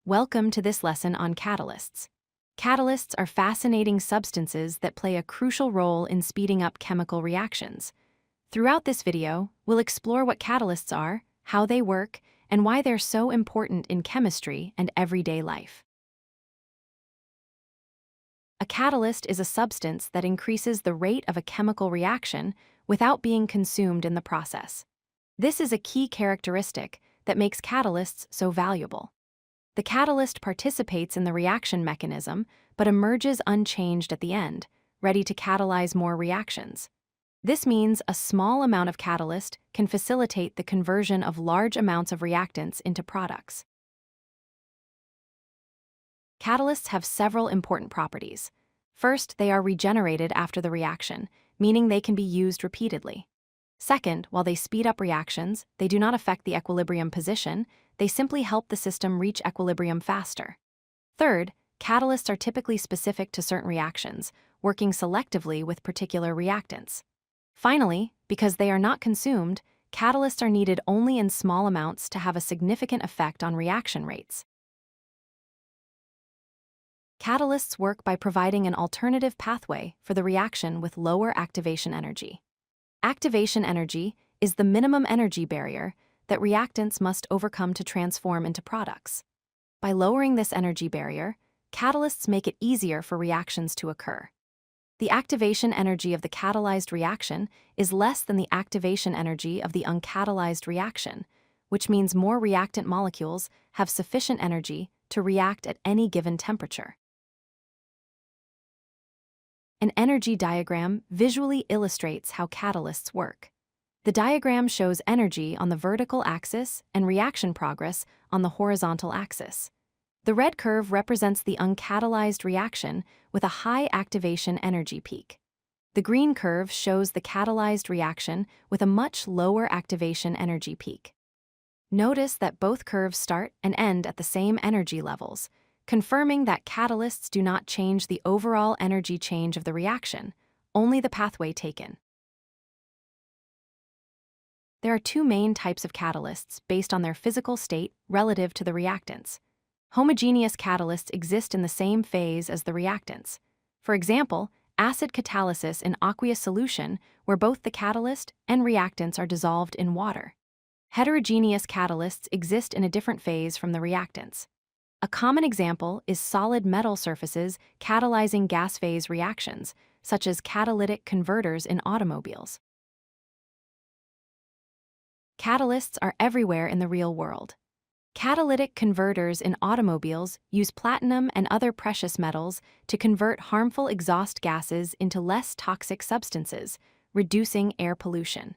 Welcome to this lesson on catalysts. Catalysts are fascinating substances that play a crucial role in speeding up chemical reactions. Throughout this video, we'll explore what catalysts are, how they work, and why they're so important in chemistry and everyday life. A catalyst is a substance that increases the rate of a chemical reaction without being consumed in the process. This is a key characteristic that makes catalysts so valuable. The catalyst participates in the reaction mechanism, but emerges unchanged at the end, ready to catalyze more reactions. This means a small amount of catalyst can facilitate the conversion of large amounts of reactants into products. Catalysts have several important properties. First, they are regenerated after the reaction, meaning they can be used repeatedly. Second, while they speed up reactions, they do not affect the equilibrium position, they simply help the system reach equilibrium faster. Third, catalysts are typically specific to certain reactions, working selectively with particular reactants. Finally, because they are not consumed, catalysts are needed only in small amounts to have a significant effect on reaction rates. Catalysts work by providing an alternative pathway for the reaction with lower activation energy. Activation energy is the minimum energy barrier that reactants must overcome to transform into products. By lowering this energy barrier, catalysts make it easier for reactions to occur. The activation energy of the catalyzed reaction is less than the activation energy of the uncatalyzed reaction, which means more reactant molecules have sufficient energy to react at any given temperature. An energy diagram visually illustrates how catalysts work. The diagram shows energy on the vertical axis and reaction progress on the horizontal axis. The red curve represents the uncatalyzed reaction with a high activation energy peak. The green curve shows the catalyzed reaction with a much lower activation energy peak. Notice that both curves start and end at the same energy levels, confirming that catalysts do not change the overall energy change of the reaction, only the pathway taken. There are two main types of catalysts based on their physical state relative to the reactants. Homogeneous catalysts exist in the same phase as the reactants. For example, acid catalysis in aqueous solution, where both the catalyst and reactants are dissolved in water. Heterogeneous catalysts exist in a different phase from the reactants. A common example is solid metal surfaces catalyzing gas phase reactions, such as catalytic converters in automobiles. Catalysts are everywhere in the real world. Catalytic converters in automobiles use platinum and other precious metals to convert harmful exhaust gases into less toxic substances, reducing air pollution.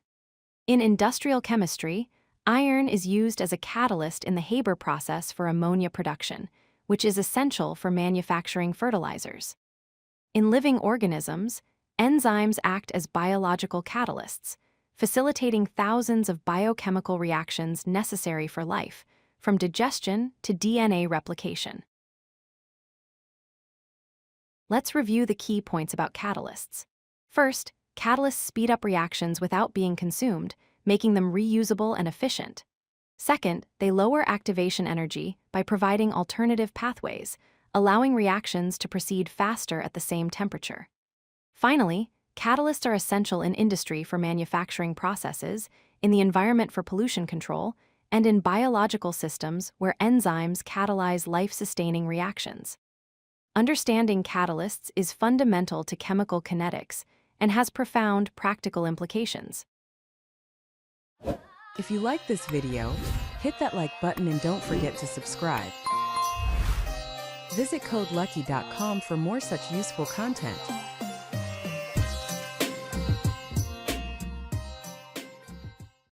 In industrial chemistry, iron is used as a catalyst in the Haber process for ammonia production, which is essential for manufacturing fertilizers. In living organisms, enzymes act as biological catalysts, facilitating thousands of biochemical reactions necessary for life, from digestion to DNA replication. Let's review the key points about catalysts. First, catalysts speed up reactions without being consumed, making them reusable and efficient. Second, they lower activation energy by providing alternative pathways, allowing reactions to proceed faster at the same temperature. Finally, catalysts are essential in industry for manufacturing processes, in the environment for pollution control, and in biological systems where enzymes catalyze life-sustaining reactions. Understanding catalysts is fundamental to chemical kinetics and has profound practical implications. If you like this video, hit that like button and don't forget to subscribe. Visit codelucky.com for more such useful content.